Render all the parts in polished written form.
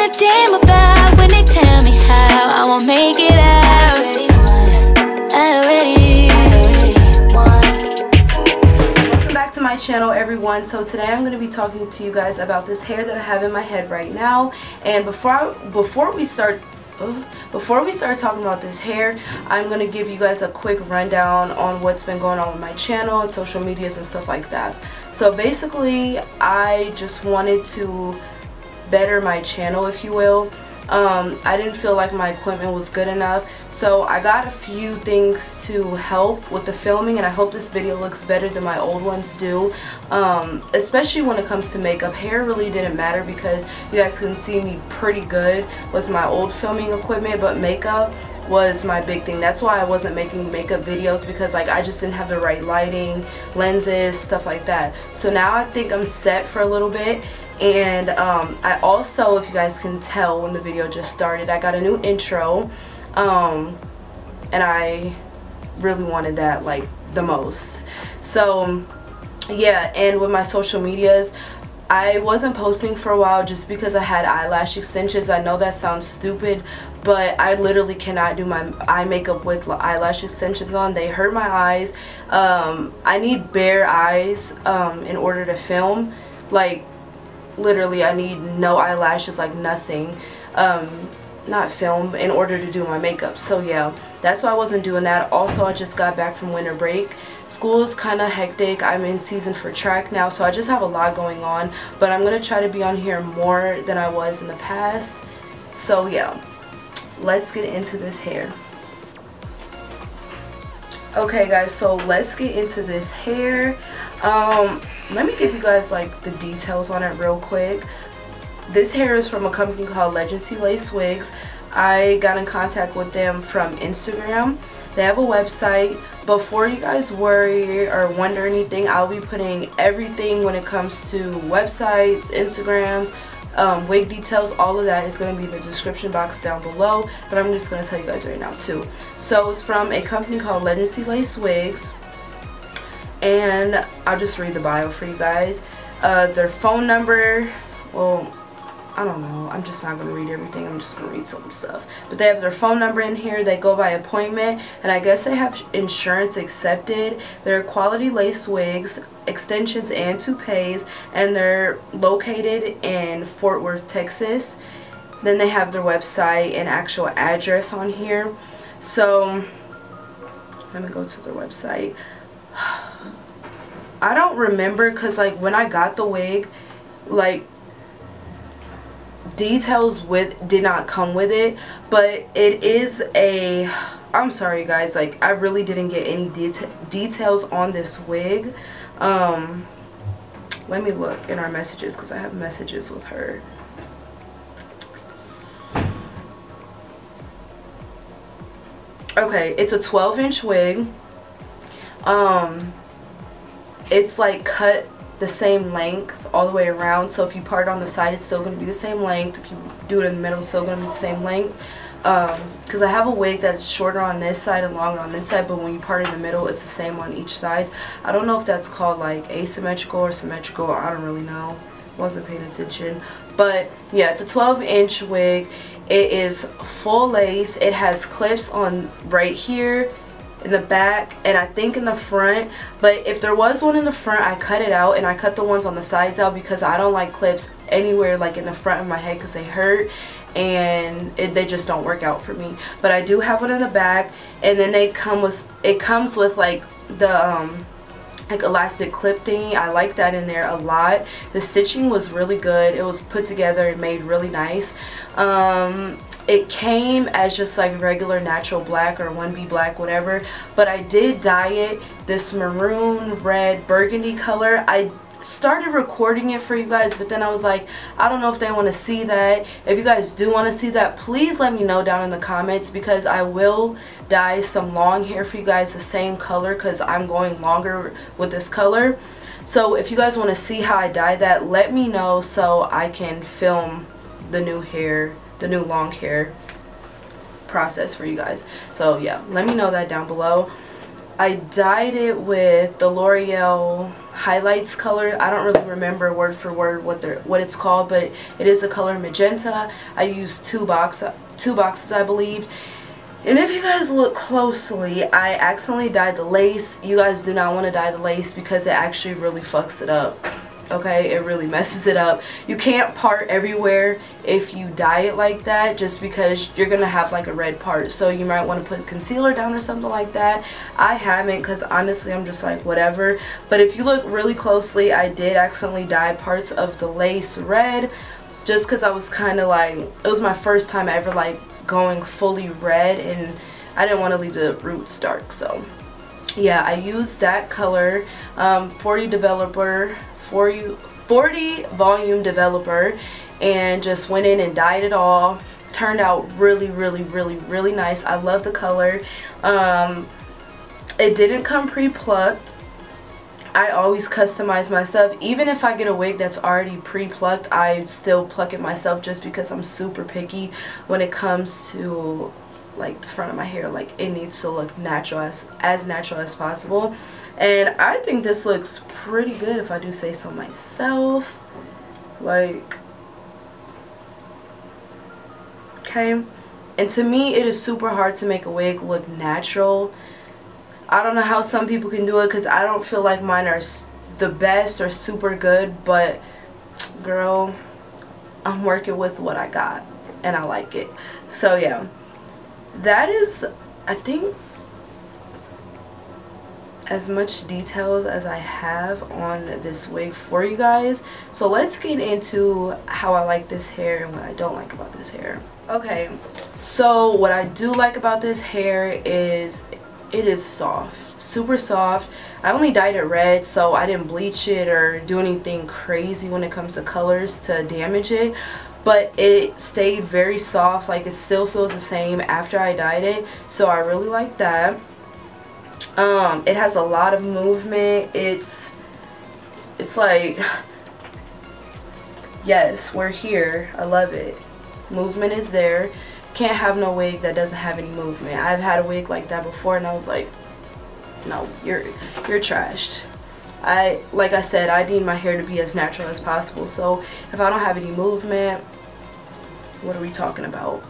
a damn about when they tell me how I won't make it out. I already won. Welcome back to my channel, everyone. So today I'm going to be talking to you guys about this hair that I have in my head right now. And before we start talking about this hair, I'm going to give you guys a quick rundown on what's been going on with my channel and social medias and stuff like that. So basically, I just wanted to better my channel, if you will. I didn't feel like my equipment was good enough, so I got a few things to help with the filming, and I hope this video looks better than my old ones do, especially when it comes to makeup. Hair really didn't matter because you guys can see me pretty good with my old filming equipment, but makeup was my big thing. That's why I wasn't making makeup videos, because like I just didn't have the right lighting, lenses, stuff like that. So now I think I'm set for a little bit. And I also, if you guys can tell when the video just started, I got a new intro, and I really wanted that like the most. So yeah, and with my social medias, I wasn't posting for a while just because I had eyelash extensions. I know that sounds stupid, but I literally cannot do my eye makeup with eyelash extensions on. They hurt my eyes. I need bare eyes in order to film. Like, literally, I need no eyelashes, like nothing, not film, in order to do my makeup. So yeah, that's why I wasn't doing that. Also, I just got back from winter break. School is kind of hectic. I'm in season for track now, so I just have a lot going on, but I'm going to try to be on here more than I was in the past. So yeah, let's get into this hair. Okay guys, so let's get into this hair. Let me give you guys like the details on it real quick. This hair is from a company called Legnth Wigs. I got in contact with them from Instagram. They have a website. Before you guys worry or wonder anything, I'll be putting everything when it comes to websites, Instagrams, wig details, all of that is going to be in the description box down below, but I'm just going to tell you guys right now too. So it's from a company called Legnth Wigs, and I'll just read the bio for you guys. Their phone number, well, I don't know, I'm just not going to read everything, I'm just going to read some stuff. But they have their phone number in here. They go by appointment, and I guess they have insurance accepted. They're quality lace wigs, extensions, and toupees, and they're located in Fort Worth, Texas. Then they have their website and actual address on here. So let me go to their website. I don't remember, because like when I got the wig, like details did not come with it, but it is a, I'm sorry guys, like I really didn't get any details on this wig. Let me look in our messages, because I have messages with her. Okay, it's a 12-inch wig. It's like cut the same length all the way around, so if you part on the side, it's still going to be the same length. If you do it in the middle, it's still going to be the same length. Because I have a wig that's shorter on this side and longer on this side, but when you part in the middle, it's the same on each side. I don't know if that's called like asymmetrical or symmetrical. I don't really know. Wasn't paying attention. But yeah, it's a 12-inch wig. It is full lace. It has clips on right here, in the back, and I think in the front, but if there was one in the front, I cut it out, and I cut the ones on the sides out because I don't like clips anywhere like in the front of my head, because they hurt and they just don't work out for me. But I do have one in the back, and then it comes with like the like elastic clip thingy. I like that in there a lot. The stitching was really good. It was put together and made really nice. It came as just like regular natural black or 1B black, whatever, but I did dye it this maroon, red, burgundy color. I started recording it for you guys, but then I was like, I don't know if they want to see that. If you guys do want to see that, please let me know down in the comments, because I will dye some long hair for you guys the same color, because I'm going longer with this color. So if you guys want to see how I dye that, let me know so I can film the new hair, the new long hair process for you guys. So yeah, let me know that down below. I dyed it with the L'Oreal highlights color. I don't really remember word for word what it's called, but it is the color magenta. I used two boxes I believe. And if you guys look closely, I accidentally dyed the lace. You guys do not want to dye the lace because it actually really fucks it up. Okay, it really messes it up. You can't part everywhere if you dye it like that, just because you're gonna have like a red part. So you might want to put concealer down or something like that. I haven't, because honestly I'm just like whatever. But if you look really closely, I did accidentally dye parts of the lace red, just because I was kind of like, it was my first time ever like going fully red, and I didn't want to leave the roots dark. So yeah, I used that color, 40 volume developer, and just went in and dyed it all. Turned out really nice. I love the color. It didn't come pre-plucked. I always customize my stuff. Even if I get a wig that's already pre-plucked, I still pluck it myself, just because I'm super picky when it comes to like the front of my hair. Like, it needs to look natural, as natural as possible. And I think this looks pretty good, if I do say so myself. Like, okay. And to me, it is super hard to make a wig look natural. I don't know how some people can do it, because I don't feel like mine are the best or super good. But girl, I'm working with what I got and I like it. So yeah, that is, I think, as much details as I have on this wig for you guys. So let's get into how I like this hair and what I don't like about this hair. Okay, so what I do like about this hair is it is soft, super soft. I only dyed it red, so I didn't bleach it or do anything crazy when it comes to colors to damage it. But it stayed very soft. Like, it still feels the same after I dyed it, so I really like that. It has a lot of movement. It's like, yes, we're here. I love it. Movement is there. Can't have no wig that doesn't have any movement. I've had a wig like that before, and I was like, no, you're trashed. Like I said, I need my hair to be as natural as possible. So if I don't have any movement, what are we talking about?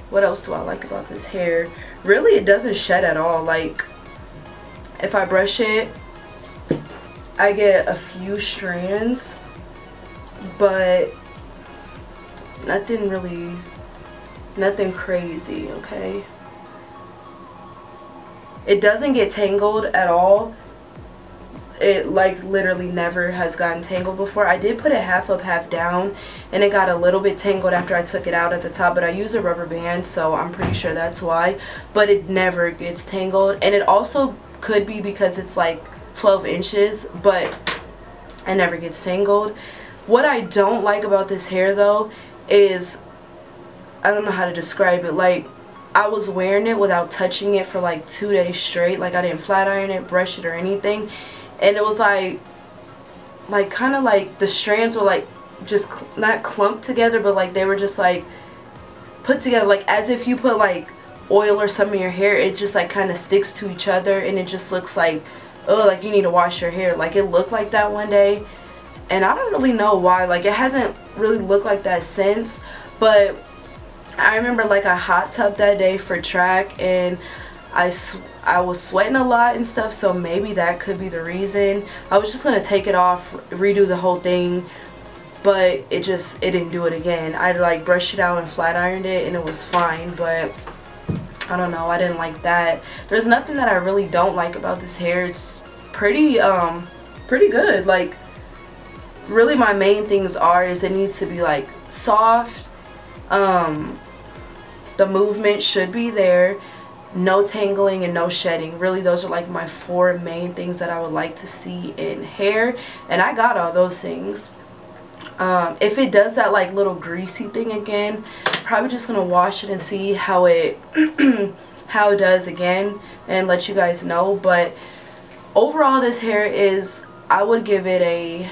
What else do I like about this hair? Really, it doesn't shed at all. Like, if I brush it, I get a few strands, but nothing crazy, okay? It doesn't get tangled at all. It like literally never has gotten tangled before. I did put it half up, half down, and it got a little bit tangled after I took it out at the top, but I use a rubber band, so I'm pretty sure that's why. But it never gets tangled, and it also could be because it's like 12 inches, but it never gets tangled. What I don't like about this hair though is, I don't know how to describe it. Like, I was wearing it without touching it for like 2 days straight. Like, I didn't flat iron it, brush it, or anything. And it was like kind of like the strands were like just not clumped together, but like they were just like put together, like as if you put like oil or something in your hair. It just like kind of sticks to each other, and it just looks like, oh, like you need to wash your hair. Like, it looked like that one day, and I don't really know why. Like, it hasn't really looked like that since. But I remember like a hot tub that day for track, and I was sweating a lot and stuff, so maybe that could be the reason. I was just gonna take it off, redo the whole thing, but it didn't do it again. I like brushed it out and flat ironed it, and it was fine. But I don't know, I didn't like that. There's nothing that I really don't like about this hair. It's pretty good. Like, really my main things is it needs to be like soft. The movement should be there. No tangling and no shedding. Really, those are like my 4 main things that I would like to see in hair, and I got all those things. If it does that like little greasy thing again, probably just gonna wash it and see how it how it does again, and let you guys know. But overall, this hair is, I would give it a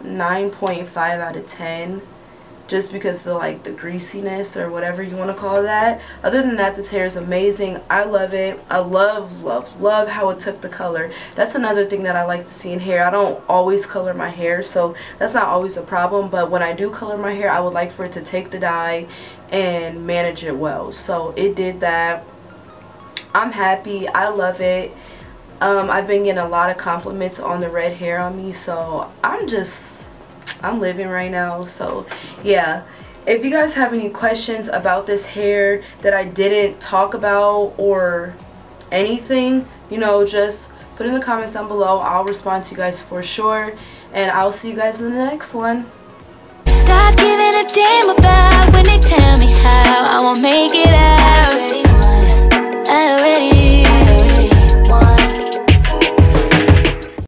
9.5 out of 10. just because of like the greasiness or whatever you want to call that. Other than that, this hair is amazing. I love it. I love how it took the color. That's another thing that I like to see in hair. I don't always color my hair, so that's not always a problem, but when I do color my hair, I would like for it to take the dye and manage it well. So it did that. I'm happy. I love it. I've been getting a lot of compliments on the red hair on me, so I'm living right now. So yeah, if you guys have any questions about this hair that I didn't talk about or anything, you know, just put in the comments down below. I'll respond to you guys for sure, and I'll see you guys in the next one. Stop giving a damn about when they tell me how I won't make it out. I already